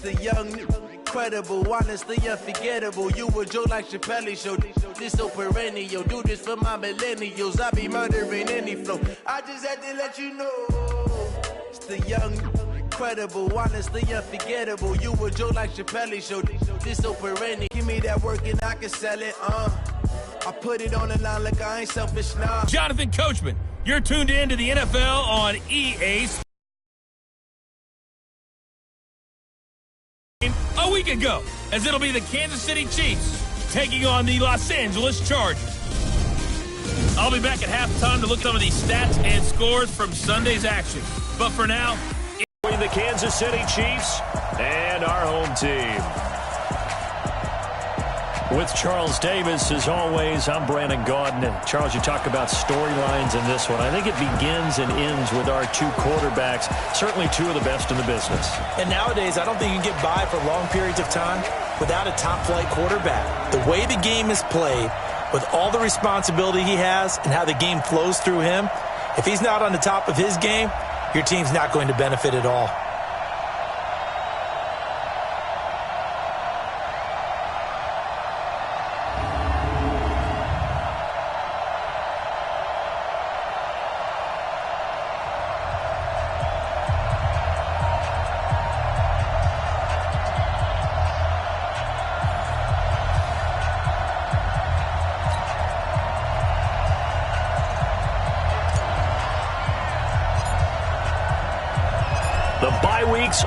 The young, incredible, honestly unforgettable. You a Joe like Chappelle show. This so perennial. Do this for my millennials. I be murdering any flow. I just had to let you know. It's the young, incredible, honestly unforgettable. You a Joe like Chappelle show. This so perennial. Give me that work and I can sell it. I put it on the line like I ain't selfish now. Jonathan Coachman, you're tuned in to the NFL on EA Sports. A week ago, as it'll be the Kansas City Chiefs taking on the Los Angeles Chargers. I'll be back at halftime to look at some of these stats and scores from Sunday's action. But for now, the Kansas City Chiefs and our home team. With Charles Davis, as always, I'm Brandon Gaudin. And Charles, you talk about storylines in this one. I think it begins and ends with our two quarterbacks, certainly two of the best in the business. And nowadays, I don't think you can get by for long periods of time without a top-flight quarterback. The way the game is played, with all the responsibility he has and how the game flows through him, if he's not on the top of his game, your team's not going to benefit at all.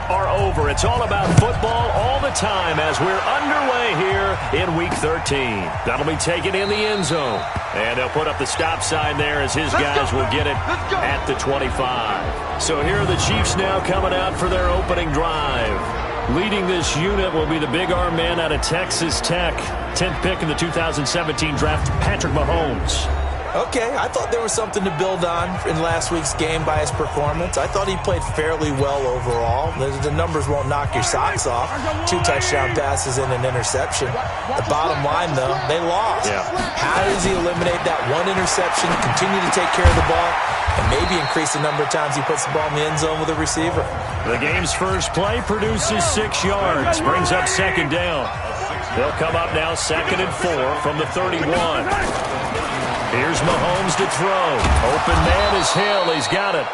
Are over. It's all about football all the time as we're underway here in Week 13. That'll be taken in the end zone. And they'll put up the stop sign there as his guys will get it at the 25. So here are the Chiefs now coming out for their opening drive. Leading this unit will be the big arm man out of Texas Tech. 10th pick in the 2017 draft, Patrick Mahomes. Okay, I thought there was something to build on in last week's game by his performance. I thought he played fairly well overall. The numbers won't knock your socks off. 2 touchdown passes and an interception. The bottom line, though, they lost. Yeah. How does he eliminate that one interception, continue to take care of the ball, and maybe increase the number of times he puts the ball in the end zone with a receiver? The game's first play produces 6 yards, brings up second down. They'll come up now 2nd and 4 from the 31. Here's Mahomes to throw. Open man is Hill. He's got it.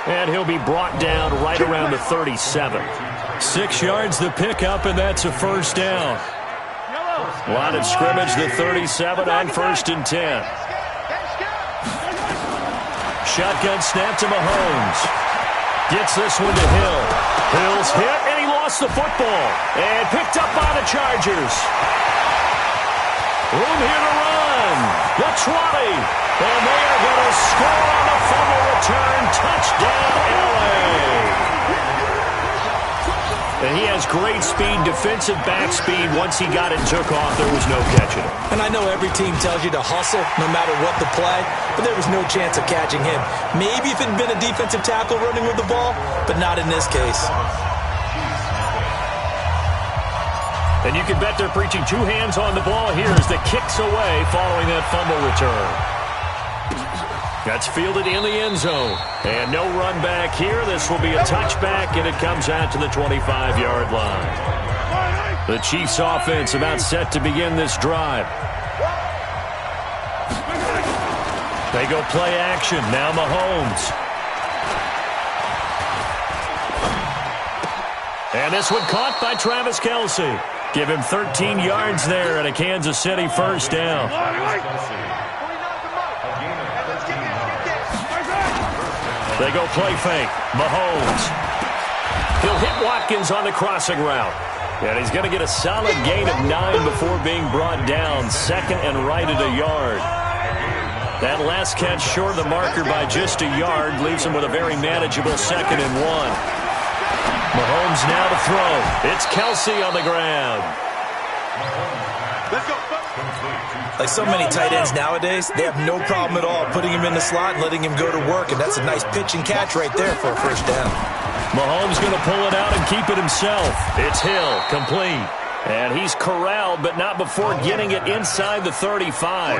And he'll be brought down right around the 37. 6 yards the pickup, and that's a first down. Line of scrimmage, the 37 on 1st and 10. Shotgun snap to Mahomes. Gets this one to Hill. Hill's hit, and he lost the football. And picked up by the Chargers. Room here to run. The 20. And they are going to score on the fumble return. Touchdown, LA. And he has great speed, defensive back speed. Once he got it and took off, there was no catching him. And I know every team tells you to hustle no matter what the play, but there was no chance of catching him. Maybe if it had been a defensive tackle running with the ball, but not in this case. And you can bet they're preaching 2 hands on the ball here as the kick's away following that fumble return. That's fielded in the end zone. And no run back here. This will be a touchback, and it comes out to the 25-yard line. The Chiefs offense about set to begin this drive. They go play action. Now Mahomes. And this one caught by Travis Kelce. Give him 13 yards there and a Kansas City first down. They go play fake. Mahomes. He'll hit Watkins on the crossing route. And he's going to get a solid gain of 9 before being brought down. 2nd and right at a yard. That last catch short of the marker by just a yard leaves him with a very manageable 2nd and 1. Mahomes now to throw. It's Kelce on the ground. Like so many tight ends nowadays, they have no problem at all putting him in the slot and letting him go to work, and that's a nice pitch and catch right there for a first down. Mahomes going to pull it out and keep it himself. It's Hill, complete. And he's corralled, but not before getting it inside the 35.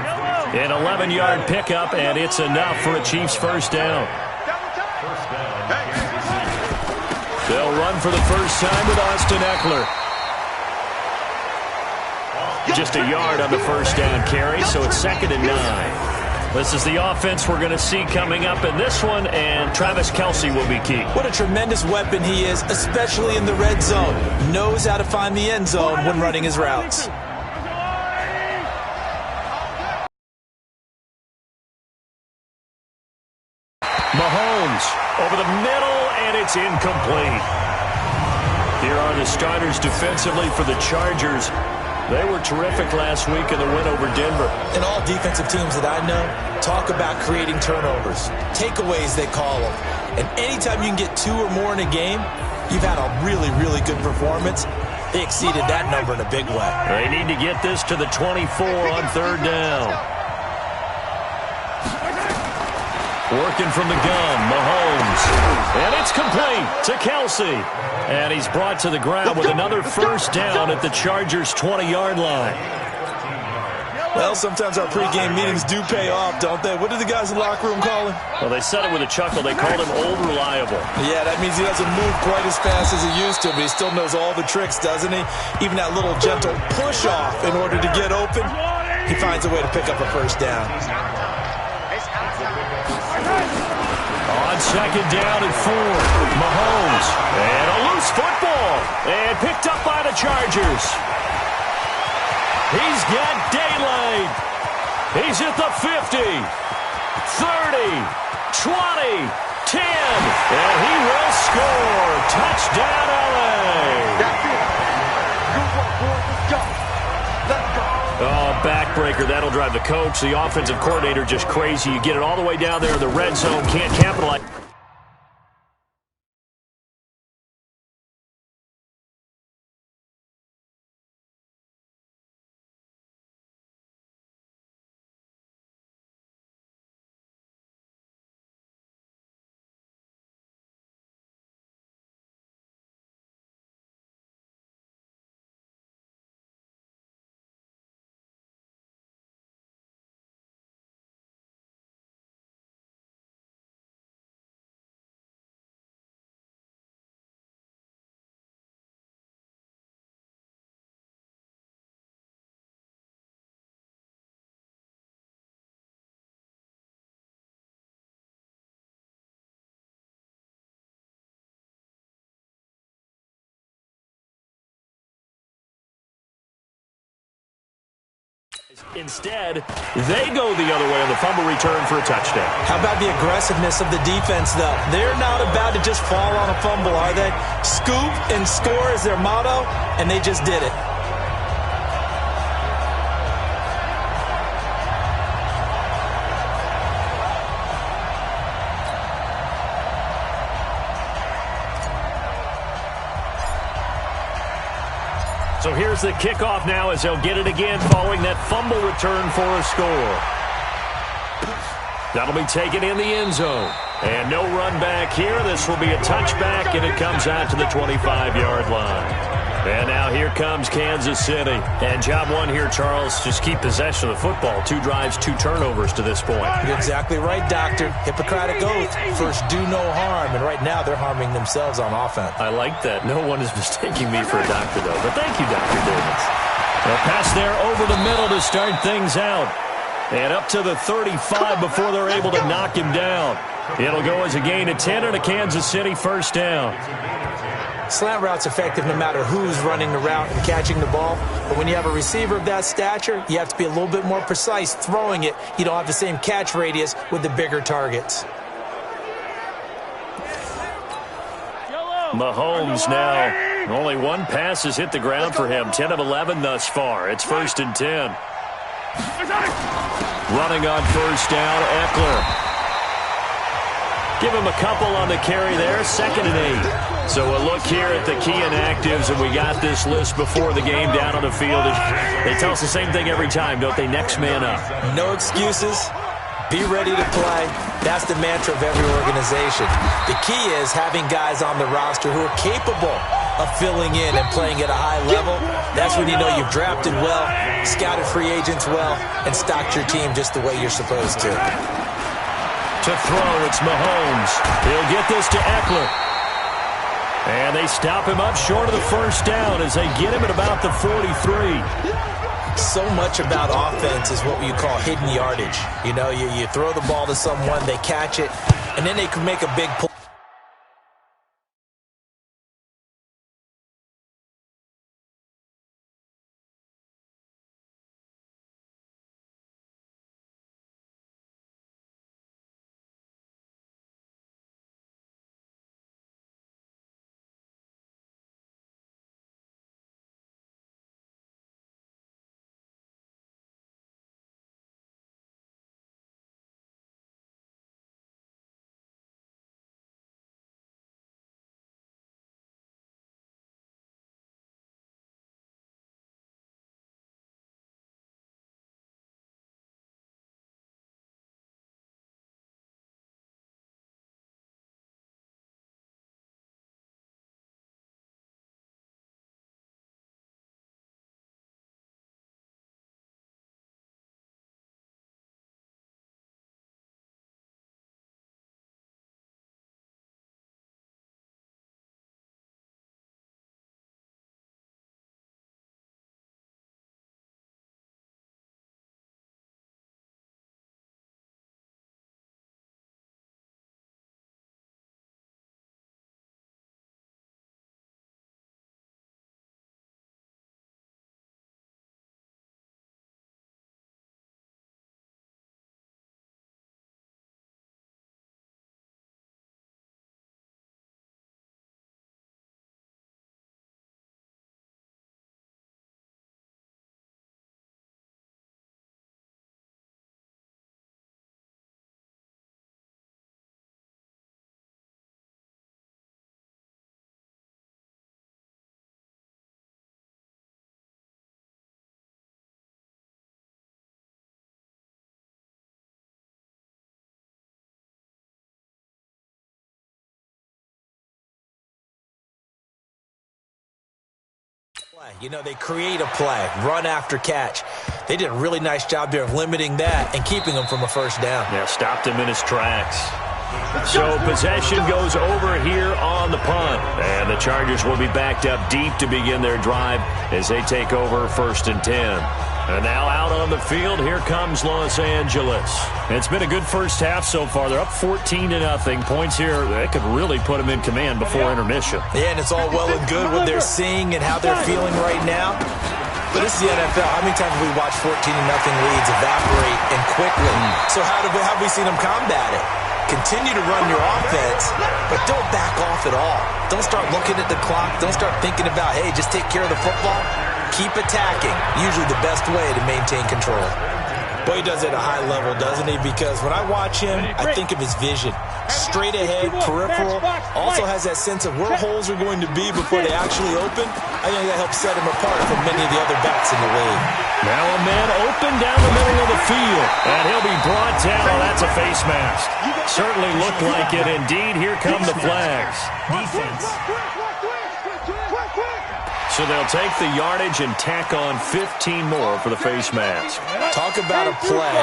An 11-yard pickup, and it's enough for a Chiefs first down. They'll run for the first time with Austin Eckler. Just a yard on the first down carry, so it's 2nd and 9. This is the offense we're going to see coming up in this one, and Travis Kelce will be key. What a tremendous weapon he is, especially in the red zone. Knows how to find the end zone when running his routes. Mahomes over the middle, and it's incomplete. Here are the starters defensively for the Chargers. They were terrific last week in the win over Denver. And all defensive teams that I know talk about creating turnovers. Takeaways, they call them. And anytime you can get 2 or more in a game, you've had a really, really good performance. They exceeded that number in a big way. They need to get this to the 24 on 3rd down. Working from the gun, Mahomes. And it's complete to Kelce. And he's brought to the ground with another first down at the Chargers' 20-yard line. Well, sometimes our pregame meetings do pay off, don't they? What do the guys in the locker room call him? Well, they said it with a chuckle. They called him Old Reliable. Yeah, that means he doesn't move quite as fast as he used to, but he still knows all the tricks, doesn't he? Even that little gentle push-off in order to get open, he finds a way to pick up a first down. On 2nd down and 4, Mahomes. And a loose football. And picked up by the Chargers. He's got daylight. He's at the 50, 30, 20, 10. And he will score. Touchdown, LA. Oh, backbreaker. That'll drive the coach, the offensive coordinator, just crazy. You get it all the way down there in the red zone. Can't capitalize. Instead, they go the other way on the fumble return for a touchdown. How about the aggressiveness of the defense, though? They're not about to just fall on a fumble, are they? Scoop and score is their motto, and they just did it. So here's the kickoff now as they'll get it again following that fumble return for a score. That'll be taken in the end zone. And no run back here. This will be a touchback, and it comes out to the 25-yard line. And now here comes Kansas City. And job one here, Charles, just keep possession of the football. 2 drives, 2 turnovers to this point. You're exactly right, Doctor. Hippocratic oath. First, do no harm. And right now, they're harming themselves on offense. I like that. No one is mistaking me for a doctor, though. But thank you, Dr. Davis. A pass there over the middle to start things out. And up to the 35 before they're able to knock him down. It'll go as a gain of 10 and a Kansas City first down. Slant route's effective no matter who's running the route and catching the ball. But when you have a receiver of that stature, you have to be a little bit more precise throwing it. You don't have the same catch radius with the bigger targets. Mahomes now. Only 1 pass has hit the ground for him. 10 of 11 thus far. It's 1st and 10. Running on first down, Eckler. Give him a couple on the carry there. 2nd and 8. So a look here at the key inactives, and we got this list before the game down on the field. They tell us the same thing every time, don't they? Next man up. No excuses. Be ready to play. That's the mantra of every organization. The key is having guys on the roster who are capable of filling in and playing at a high level. That's when you know you've drafted well, scouted free agents well, and stocked your team just the way you're supposed to. To throw, it's Mahomes. He'll get this to Eckler. And they stop him up short of the first down as they get him at about the 43. So much about offense is what you call hidden yardage. You know, you throw the ball to someone, they catch it, and then they can make a big play. You know, they create a play, run after catch. They did a really nice job there of limiting that and keeping him from a first down. Yeah, stopped him in his tracks. So possession goes over here on the punt. And the Chargers will be backed up deep to begin their drive as they take over 1st and 10. And now out on the field, here comes Los Angeles. It's been a good first half so far. They're up 14-0. Points here, that could really put them in command before intermission. Yeah, and it's all well and good what they're seeing and how they're feeling right now. But this is the NFL. How many times have we watched 14-0 leads evaporate and quickly? So how have we seen them combat it? Continue to run your offense, but don't back off at all. Don't start looking at the clock. Don't start thinking about, hey, just take care of the football. Keep attacking. Usually the best way to maintain control. Boy, he does it at a high level, doesn't he? Because when I watch him, I think of his vision. Straight ahead, peripheral. Also has that sense of where holes are going to be before they actually open. I think that helps set him apart from many of the other backs in the league. Now a man open down the middle of the field. And he'll be brought down. That's a face mask. Certainly looked like it. Indeed, here come the flags. Defense. So they'll take the yardage and tack on 15 more for the face mask. Talk about a play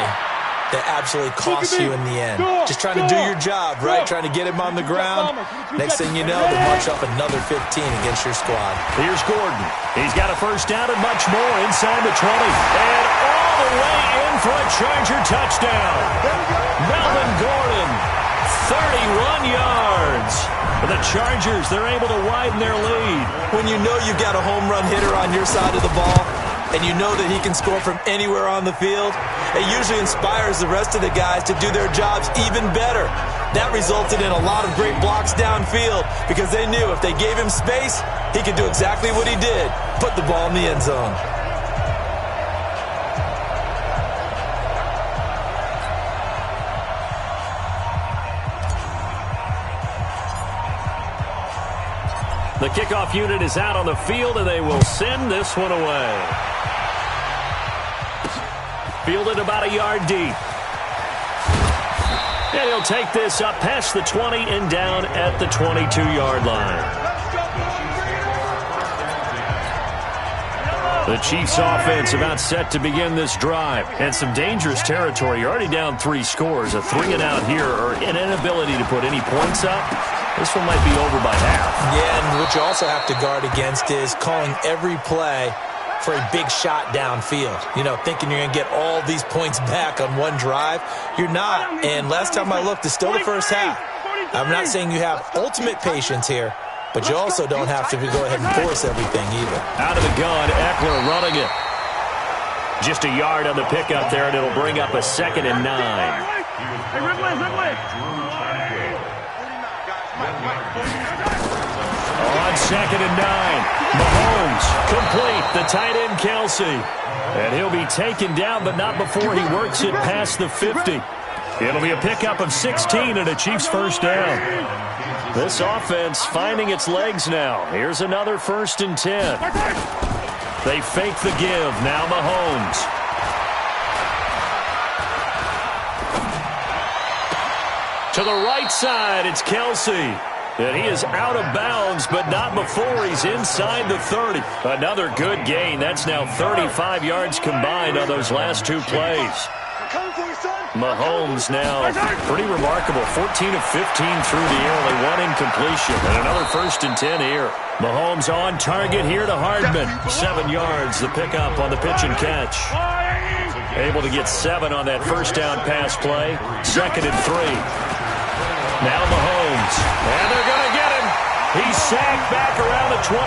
that absolutely costs you in the end. Just trying to do your job, right? Trying to get him on the ground. Next thing you know, they march up another 15 against your squad. Here's Gordon. He's got a first down and much more inside the 20. And all the way in for a Charger touchdown. Melvin Gordon, 31 yards. For the Chargers, they're able to widen their lead. When you know you've got a home run hitter on your side of the ball, and you know that he can score from anywhere on the field, it usually inspires the rest of the guys to do their jobs even better. That resulted in a lot of great blocks downfield because they knew if they gave him space, he could do exactly what he did, put the ball in the end zone. The kickoff unit is out on the field, and they will send this one away. Fielded about a yard deep. And he'll take this up past the 20 and down at the 22-yard line. The Chiefs offense about set to begin this drive. And some dangerous territory. You're already down 3 scores. A 3-and-out here or an inability to put any points up. This one might be over by half. Yeah, and what you also have to guard against is calling every play for a big shot downfield. Thinking you're going to get all these points back on one drive. You're not. And last time I looked, it's still the first half. I'm not saying you have ultimate patience here, but you also don't have to go ahead and force everything either. Out of the gun, Eckler running it. Just a yard on the pickup there, and it'll bring up a 2nd and 9. On 2nd and 9, Mahomes complete, the tight end Kelsey. And he'll be taken down, but not before he works it past the 50. It'll be a pickup of 16 and a Chiefs first down. This offense finding its legs now. Here's another 1st and 10. They fake the give. Now Mahomes. To the right side, it's Kelsey. And he is out of bounds, but not before he's inside the 30. Another good gain. That's now 35 yards combined on those last 2 plays. Mahomes now pretty remarkable. 14 of 15 through the air, only 1 incompletion. And another 1st and 10 here. Mahomes on target here to Hardman. 7 yards, the pickup on the pitch and catch. Able to get 7 on that first down pass play. 2nd and 3. Now Mahomes. And they're going to get him. He's sacked back around the 28.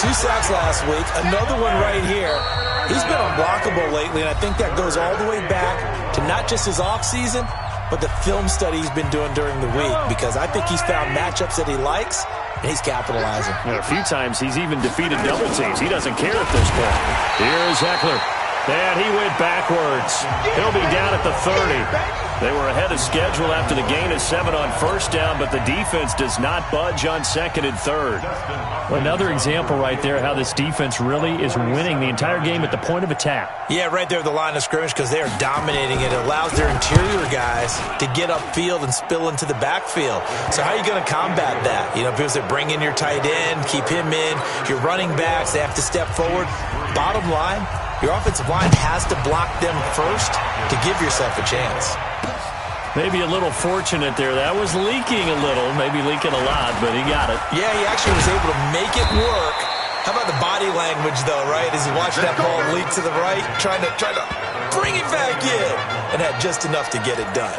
2 sacks last week. Another one right here. He's been unblockable lately, and I think that goes all the way back to not just his offseason, but the film study he's been doing during the week, because I think he's found matchups that he likes, and he's capitalizing. And a few times he's even defeated double teams. He doesn't care at this point. Here's Eckler. And he went backwards. He'll be down at the 30. They were ahead of schedule after the gain of 7 on first down, but the defense does not budge on 2nd and 3rd. Another example right there how this defense really is winning the entire game at the point of attack. Yeah, right there at the line of scrimmage, because they are dominating it. It allows their interior guys to get upfield and spill into the backfield. So how are you going to combat that? Because they bring in your tight end, keep him in. Your running backs, they have to step forward. Bottom line, your offensive line has to block them first to give yourself a chance. Maybe a little fortunate there. That was leaking a little, maybe leaking a lot, but he got it. Yeah, he actually was able to make it work. How about the body language, though, right? As he watched that ball leak to the right, trying to bring it back in, and had just enough to get it done.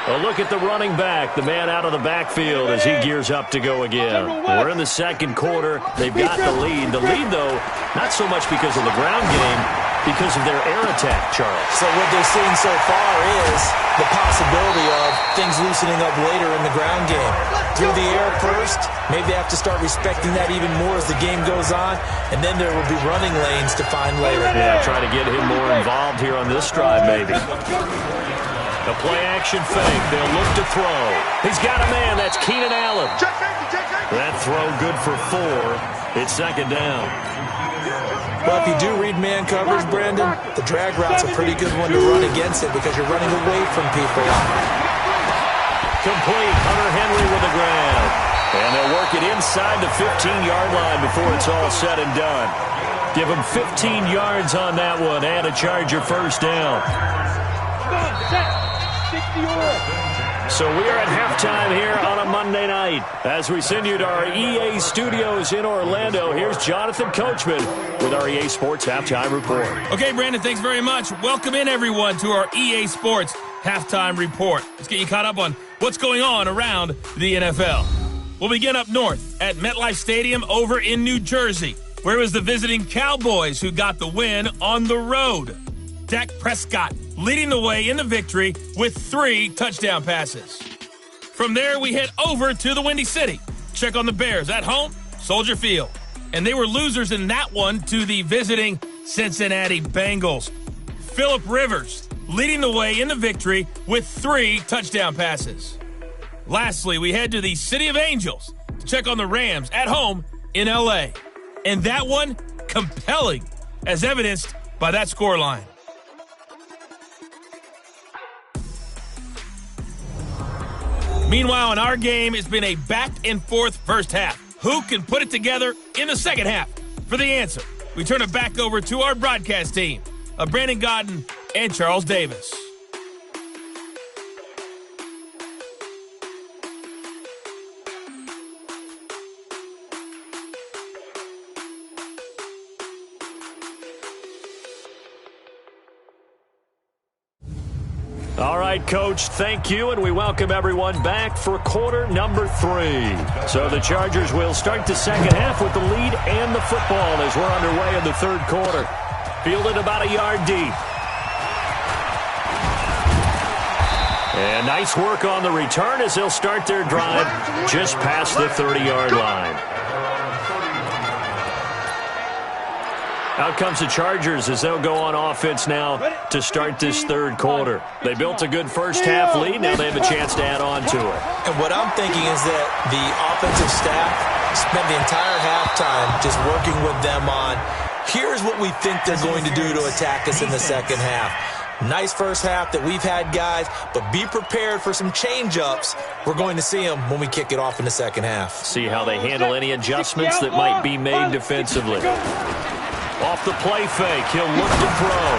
A look at the running back, the man out of the backfield as he gears up to go again. We're in the 2nd quarter. They've got the lead. The lead, though, not so much because of the ground game, because of their air attack, Charles. So what they're seeing so far is the possibility of things loosening up later in the ground game. Through the air first, maybe they have to start respecting that even more as the game goes on, and then there will be running lanes to find later. Yeah, try to get him more involved here on this drive, maybe. A play-action fake. They'll look to throw. He's got a man. That's Keenan Allen. That throw good for 4. It's 2nd down. Well, if you do read man coverage, Brandon, the drag route's a pretty good one to run against it because you're running away from people. Complete. Hunter Henry with a grab. And they'll work it inside the 15-yard line before it's all said and done. Give them 15 yards on that one and a Charger first down. So we are at halftime here on a Monday night. As we send you to our EA studios in Orlando, here's Jonathan Coachman with our EA Sports Halftime Report. Okay, Brandon, thanks very much. Welcome in, everyone, to our EA Sports Halftime Report. Let's get you caught up on what's going on around the NFL. We'll begin up north at MetLife Stadium over in New Jersey, where it was the visiting Cowboys who got the win on the road. Dak Prescott leading the way in the victory with 3 touchdown passes. From there, we head over to the Windy City. Check on the Bears at home, Soldier Field. And they were losers in that one to the visiting Cincinnati Bengals. Phillip Rivers leading the way in the victory with 3 touchdown passes. Lastly, we head to the City of Angels to check on the Rams at home in L.A. And that one compelling, as evidenced by that scoreline. Meanwhile, in our game, it's been a back-and-forth first half. Who can put it together in the second half? For the answer, we turn it back over to our broadcast team of Brandon Godden and Charles Davis. All right, Coach, thank you, and we welcome everyone back for quarter number 3. So the Chargers will start the second half with the lead and the football as we're underway in the third quarter. Fielded about a yard deep. And nice work on the return as they'll start their drive just past the 30-yard line. Out comes the Chargers as they'll go on offense now to start this third quarter. They built a good first-half lead. Now they have a chance to add on to it. And what I'm thinking is that the offensive staff spent the entire halftime just working with them on, here's what we think they're going to do to attack us in the second half. Nice first half that we've had, guys, but be prepared for some change-ups. We're going to see them when we kick it off in the second half. See how they handle any adjustments that might be made defensively. Off the play fake, he'll look to throw.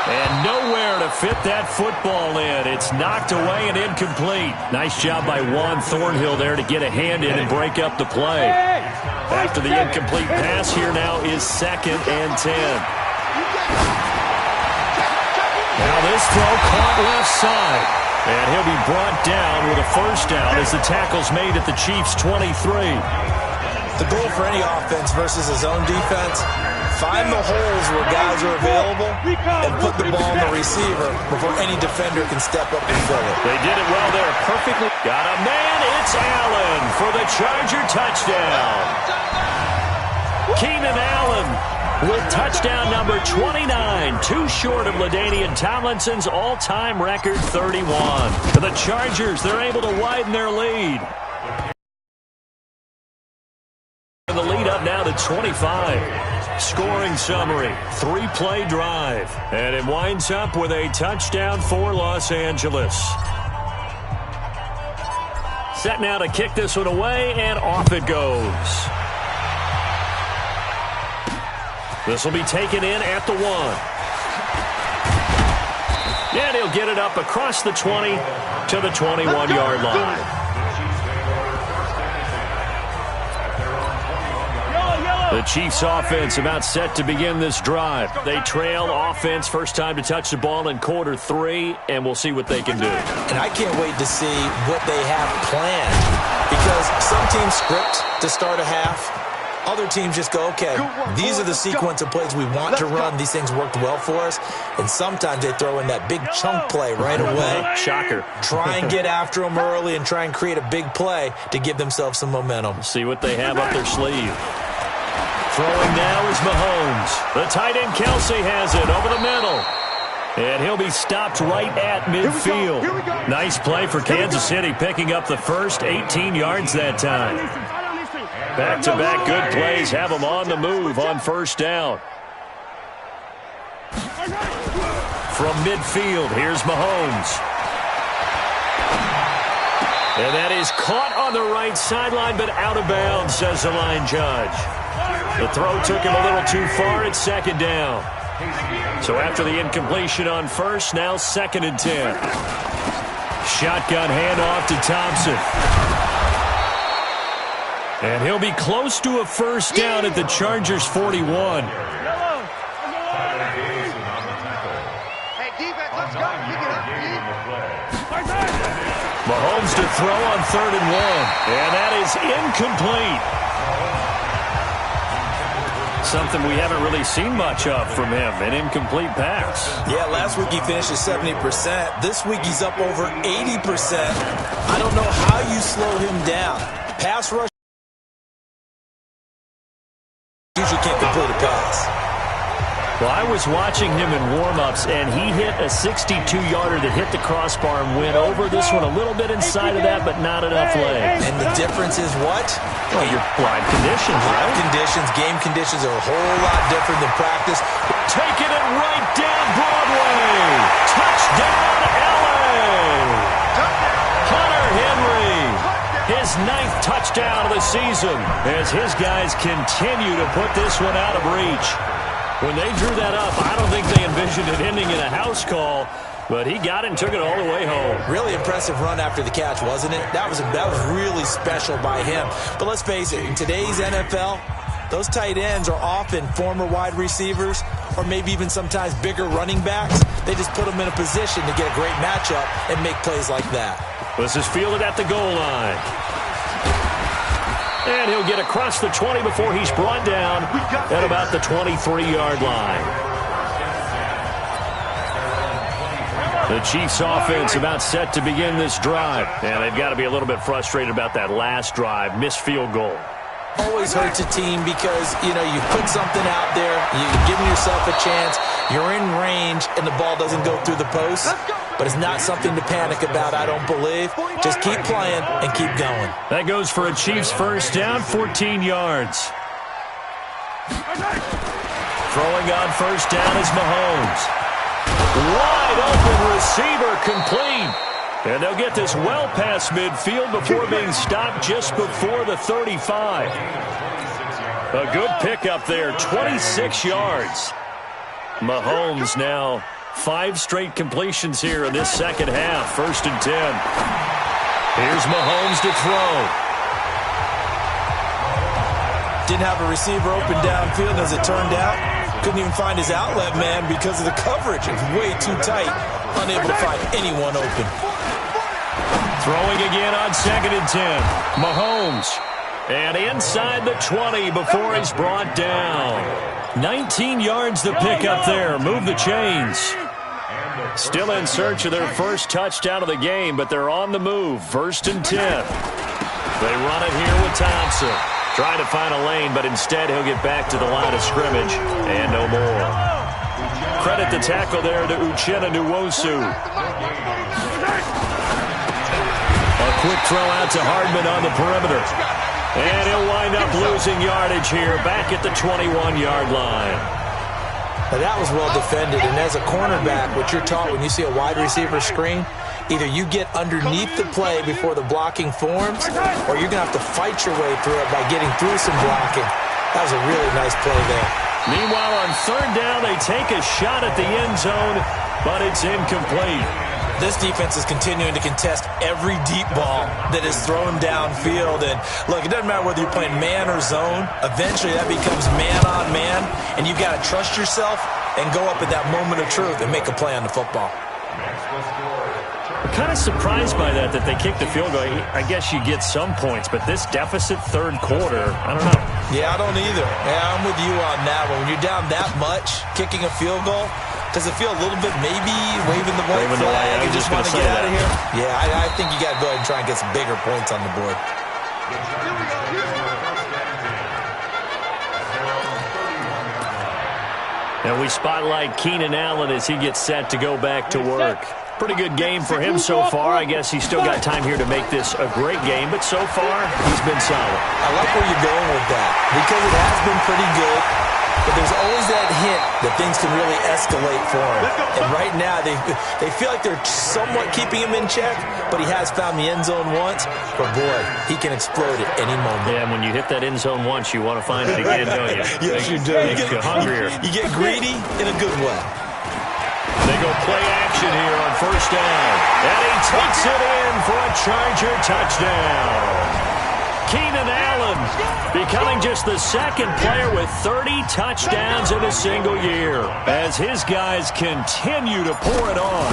And nowhere to fit that football in. It's knocked away and incomplete. Nice job by Juan Thornhill there to get a hand in and break up the play. After the incomplete pass, here now is 2nd and 10. Now this throw caught left side. And he'll be brought down with a first down as the tackle's made at the Chiefs' 23. The goal for any offense versus his own defense, find the holes where guys are available and put the ball on the receiver before any defender can step up and fill it. They did it well there, perfectly. Got a man, it's Allen for the Charger touchdown. Keenan Allen with touchdown number 29, too short of LaDainian Tomlinson's all-time record 31. For the Chargers, they're able to widen their lead. The lead up now to 25. Scoring summary, 3-play drive. And it winds up with a touchdown for Los Angeles. Set now to kick this one away, and off it goes. This will be taken in at the 1. And he'll get it up across the 20 to the 21-yard line. The Chiefs offense about set to begin this drive. They trail offense first time to touch the ball in quarter 3, and we'll see what they can do. And I can't wait to see what they have planned, because some teams script to start a half. Other teams just go, okay, these are the sequence of plays we want to run. These things worked well for us. And sometimes they throw in that big chunk play right away. Shocker. Try and get after them early and try and create a big play to give themselves some momentum. See what they have up their sleeve. Throwing now is Mahomes. The tight end Kelsey has it over the middle. And he'll be stopped right at midfield. Nice play for Kansas City, picking up the first 18 yards that time. Back-to-back good plays have them on the move on first down. From midfield, here's Mahomes. And that is caught on the right sideline, but out of bounds, says the line judge. The throw took him a little too far at second down. So after the incompletion on first, now 2nd and 10. Shotgun handoff to Thompson. And he'll be close to a first down at the Chargers' 41. Hey, defense, let's go. Pick it up, Mahomes to throw on 3rd and 1. And that is incomplete. Something we haven't really seen much of from him, an incomplete pass. Yeah, last week he finished at 70%. This week he's up over 80%. I don't know how you slow him down. Pass rush usually can't complete a pass. Well, I was watching him in warm-ups, and he hit a 62-yarder that hit the crossbar and went over. This one a little bit inside of that, but not enough legs. And the difference is what? Well, your live conditions, right? Live conditions, game conditions are a whole lot different than practice. Taking it right down Broadway. Touchdown, L.A. Hunter Henry. His 9th touchdown of the season as his guys continue to put this one out of reach. When they drew that up, I don't think they envisioned it ending in a house call, but he got it and took it all the way home. Really impressive run after the catch, wasn't it? That was really special by him. But let's face it, in today's NFL, Those tight ends are often former wide receivers or maybe even sometimes bigger running backs. They just put them in a position to get a great matchup and make plays like that. This is fielded at the goal line. And he'll get across the 20 before he's brought down at about the 23-yard line. The Chiefs offense about set to begin this drive. And they've got to be a little bit frustrated about that last drive, missed field goal. Always hurts a team because, you put something out there, you're giving yourself a chance, you're in range, and the ball doesn't go through the post. But it's not something to panic about, I don't believe. Just keep playing and keep going. That goes for a Chiefs first down, 14 yards. Throwing on first down is Mahomes. Wide open receiver complete. And they'll get this well past midfield before being stopped just before the 35. A good pickup there, 26 yards. Mahomes now 5 straight completions here in this second half, 1st and 10. Here's Mahomes to throw. Didn't have a receiver open downfield as it turned out. Couldn't even find his outlet man because of the coverage. It was way too tight. Unable to find anyone open. Throwing again on 2nd and 10. Mahomes. And inside the 20 before he's brought down. 19 yards to pick up there. Move the chains. Still in search of their first touchdown of the game, but they're on the move. 1st and 10. They run it here with Thompson. Trying to find a lane, but instead he'll get back to the line of scrimmage. And no more. Credit the tackle there to Uchenna Nwosu. A quick throw out to Hardman on the perimeter. And he'll wind up losing yardage here back at the 21-yard line. Now that was well defended, and as a cornerback, what you're taught when you see a wide receiver screen, either you get underneath the play before the blocking forms, or you're going to have to fight your way through it by getting through some blocking. That was a really nice play there. Meanwhile, on 3rd down, they take a shot at the end zone, but it's incomplete. This defense is continuing to contest every deep ball that is thrown downfield. And look, it doesn't matter whether you're playing man or zone. Eventually, that becomes man on man, and you've got to trust yourself and go up at that moment of truth and make a play on the football. I'm kind of surprised by that they kicked the field goal. I guess you get some points, but this deficit 3rd quarter, I don't know. Yeah, I don't either. Yeah, I'm with you on that one. When you're down that much, kicking a field goal, does it feel a little bit maybe waving the white flag and just want to get out of here? Yeah, I think you got to go ahead and try and get some bigger points on the board. And we spotlight Keenan Allen as he gets set to go back to work. Pretty good game for him so far. I guess he's still got time here to make this a great game, but so far, he's been solid. I like where you're going with that because it has been pretty good, but there's always that hint that things can really escalate for him. And right now, they feel like they're somewhat keeping him in check, but he has found the end zone once. But, boy, he can explode at any moment. Yeah, and when you hit that end zone once, you want to find it again, don't you? Yes, you do. Makes you hungrier. You get greedy in a good way. They go play action here on 1st down. And he takes it in for a Charger touchdown. Keenan Allen becoming just the 2nd player with 30 touchdowns in a single year as his guys continue to pour it on.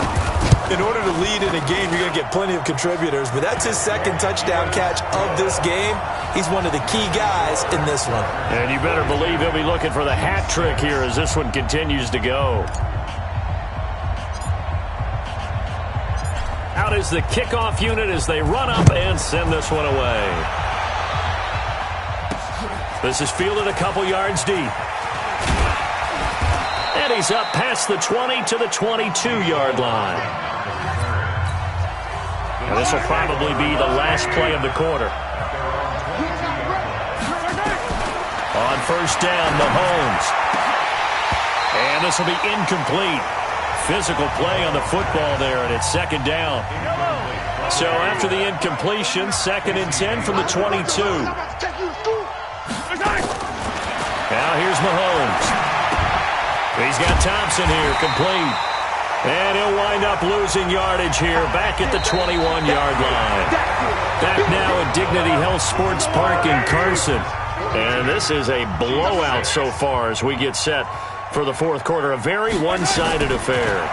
In order to lead in a game, you're going to get plenty of contributors, but that's his 2nd touchdown catch of this game. He's one of the key guys in this one. And you better believe he'll be looking for the hat trick here as this one continues to go. Out is the kickoff unit as they run up and send this one away. This is fielded a couple yards deep. And he's up past the 20 to the 22-yard line. And this will probably be the last play of the quarter. On 1st down, Mahomes. And this will be incomplete. Physical play on the football there, and it's 2nd down. So after the incompletion, 2nd and 10 from the 22. Now here's Mahomes. He's got Thompson here, complete. And he'll wind up losing yardage here back at the 21-yard line. Back now at Dignity Health Sports Park in Carson. And this is a blowout so far as we get set for the fourth quarter. A very one-sided affair.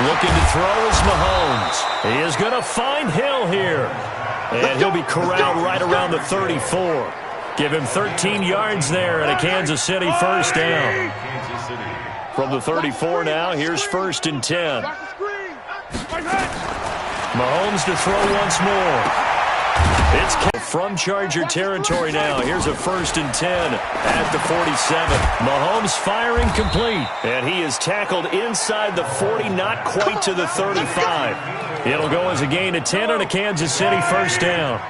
Looking to throw is Mahomes. He is going to find Hill here. And he'll be corralled right around the 34. Give him 13 yards there and a Kansas City first down. From the 34 now, here's 1st and 10. Mahomes to throw once more. It's from Charger territory now. Here's a 1st and 10 at the 47. Mahomes firing complete. And he is tackled inside the 40, not quite to the 35. It'll go as a gain of 10 and a Kansas City first down.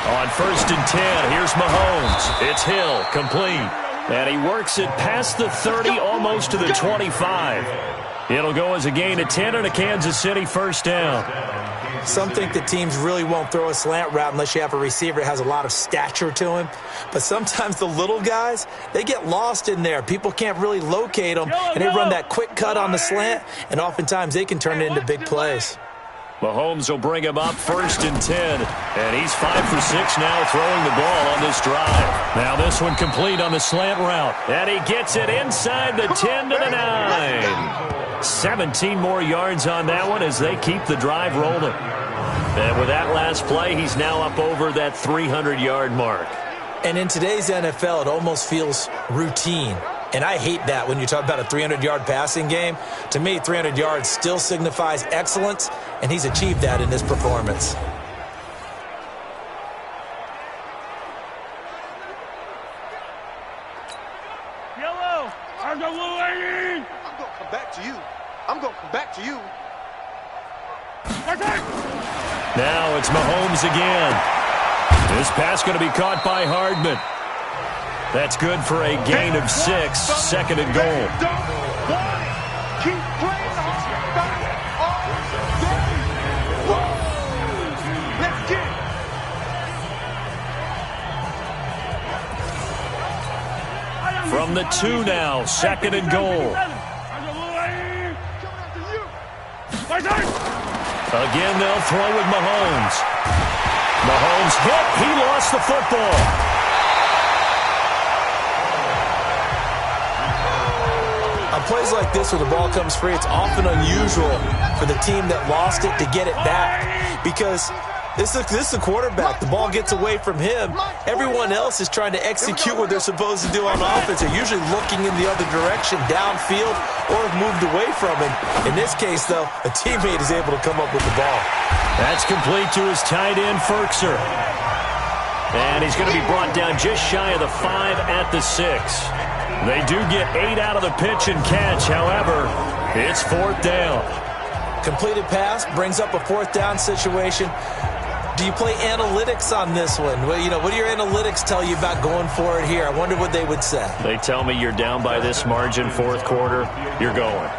On 1st and 10, here's Mahomes. It's Hill, complete. And he works it past the 30, almost to the 25. It'll go as a gain of 10 and a Kansas City first down. Some think that teams really won't throw a slant route unless you have a receiver that has a lot of stature to him. But sometimes the little guys, they get lost in there. People can't really locate them, and they run that quick cut on the slant, and oftentimes they can turn it into big plays. Mahomes will bring him up 1st and 10, and he's 5 for 6 now throwing the ball on this drive. Now this one complete on the slant route, and he gets it inside the 10 to the 9. 17 more yards on that one as they keep the drive rolling. And with that last play, he's now up over that 300-yard mark. And in today's NFL, it almost feels routine. And I hate that when you talk about a 300-yard passing game. To me, 300 yards still signifies excellence, and he's achieved that in this performance. Yellow, I'm the little lady. I'm going to come back to you. I'm going to come back to you. Now it's Mahomes again. This pass going to be caught by Hardman. That's good for a gain of 6, 2nd and goal. Keep playing Let's get it. From the 2 now, 2nd and goal. Again, they'll throw with Mahomes. Mahomes hit. He lost the football. On plays like this where the ball comes free, it's often unusual for the team that lost it to get it back because this is the quarterback. The ball gets away from him. Everyone else is trying to execute what they're supposed to do on offense. They're usually looking in the other direction, downfield, or have moved away from it. In this case, though, a teammate is able to come up with the ball. That's complete to his tight end, Ferkser. And he's going to be brought down just shy of the 5 at the 6. They do get 8 out of the pitch and catch. However, it's 4th down. Completed pass brings up a 4th down situation. Do you play analytics on this one? Well, what do your analytics tell you about going for it here? I wonder what they would say. They tell me you're down by this margin, 4th quarter, you're going.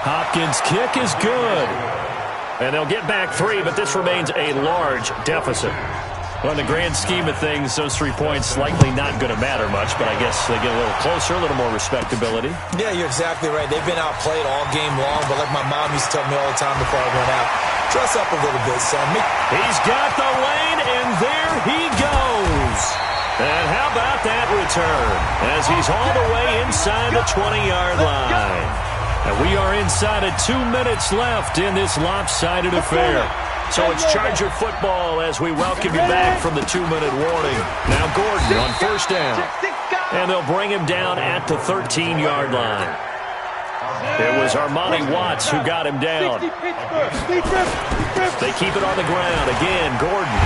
Hopkins' kick is good. And they'll get back 3, but this remains a large deficit. Well, in the grand scheme of things, those 3 points likely not going to matter much, but I guess they get a little closer, a little more respectability. Yeah, you're exactly right. They've been outplayed all game long, but like my mom used to tell me all the time before I went out, dress up a little bit, son. He's got the lane, and there he goes. And how about that return as he's all the way inside the 20-yard line. And we are inside of 2 minutes left in this lopsided affair. So it's Charger football as we welcome you back from the 2-minute warning. Now Gordon on 1st down. And they'll bring him down at the 13-yard line. It was Armani Watts who got him down. They keep it on the ground. Again, Gordon.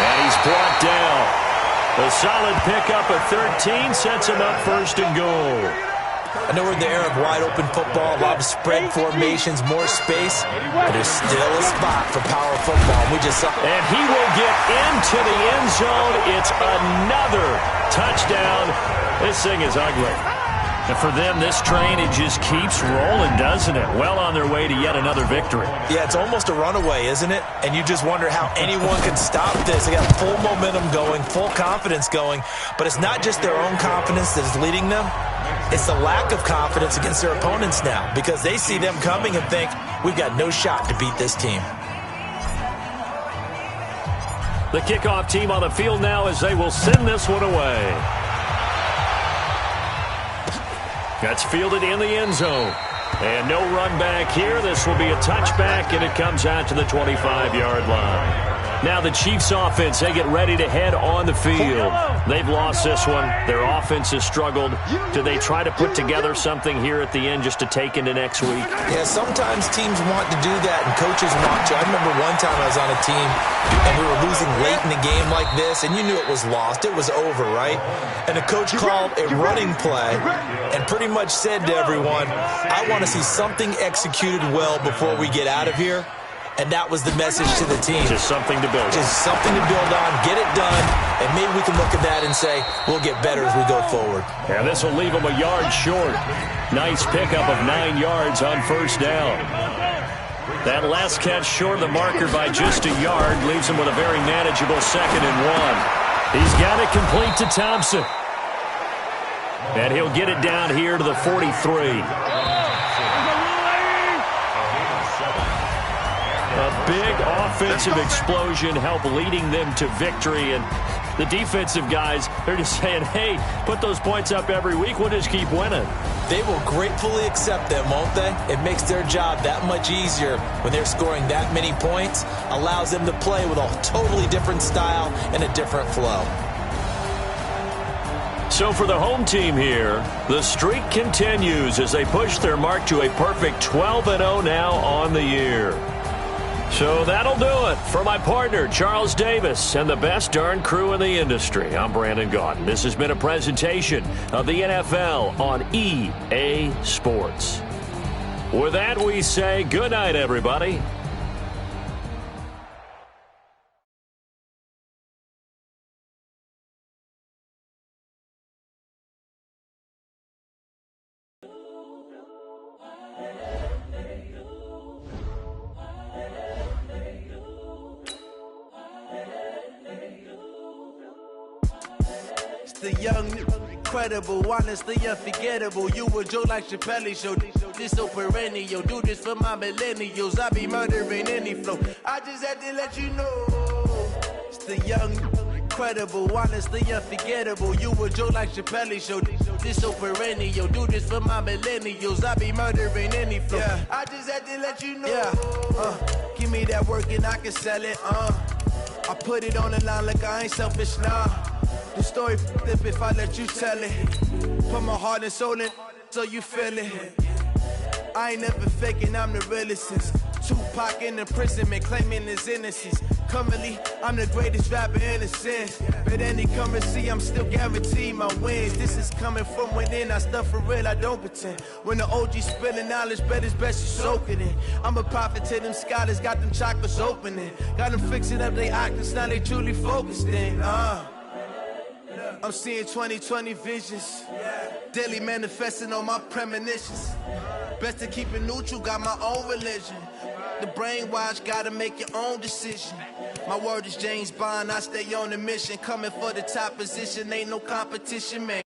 And he's brought down. A solid pickup at 13 sets him up 1st and goal. I know we're in the era of wide-open football, a lot of spread formations, more space, but there's still a spot for power football. And he will get into the end zone. It's another touchdown. This thing is ugly. And for them, this train, it just keeps rolling, doesn't it? Well on their way to yet another victory. Yeah, it's almost a runaway, isn't it? And you just wonder how anyone can stop this. They got full momentum going, full confidence going, but it's not just their own confidence that is leading them. It's the lack of confidence against their opponents now because they see them coming and think, we've got no shot to beat this team. The kickoff team on the field now as they will send this one away. That's fielded in the end zone. And no run back here. This will be a touchback, and it comes out to the 25-yard line. Now the Chiefs offense, they get ready to head on the field. They've lost this one. Their offense has struggled. Do they try to put together something here at the end just to take into next week? Yeah, sometimes teams want to do that, and coaches want to. I remember one time I was on a team, and we were losing late in the game like this, and you knew it was lost. It was over, right? And the coach called a running play and pretty much said to everyone, I want to see something executed well before we get out of here. And that was the message to the team. Just something to build on. Just something to build on, get it done, and maybe we can look at that and say, we'll get better as we go forward. And this will leave them a yard short. Nice pickup of 9 yards on first down. That last catch short of the marker by just a yard leaves him with a very manageable 2nd and 1. He's got it complete to Thompson. And he'll get it down here to the 43. A big offensive explosion helped leading them to victory. And the defensive guys, they're just saying, hey, put those points up every week. We'll just keep winning. They will gratefully accept them, won't they? It makes their job that much easier when they're scoring that many points. Allows them to play with a totally different style and a different flow. So for the home team here, the streak continues as they push their mark to a perfect 12-0 now on the year. So that'll do it for my partner, Charles Davis, and the best darn crew in the industry. I'm Brandon Gaudin. This has been a presentation of the NFL on EA Sports. With that, we say good night, everybody. The young, incredible, honestly unforgettable. You a joke like Chappelle Show. This so perennial. Do this for my millennials. I be murdering any flow. I just had to let you know. It's the young, incredible, honestly unforgettable. You a joke like Chappelle Show. This so perennial. Do this for my millennials. I be murdering any flow. Yeah. I just had to let you know. Yeah. Give me that work and I can sell it. I put it on the line like I ain't selfish now. The story flip if I let you tell it. Put my heart and soul in so you feel it. I ain't never faking, I'm the realest since Tupac in imprisonment, claiming his innocence. Currently, I'm the greatest rapper in a sense. But any currency, I'm still guaranteed my wins. This is coming from within, I stuff for real, I don't pretend. When the OG spilling knowledge, bet it's best you soak it in. I'm a prophet to them scholars, got them chakras opening. Got them fixing up their octaves, now they truly focused in. I'm seeing 2020 visions. Daily manifesting on my premonitions. Best to keep it neutral, got my own religion. The brainwash, gotta make your own decision. My word is James Bond, I stay on the mission. Coming for the top position, ain't no competition, man.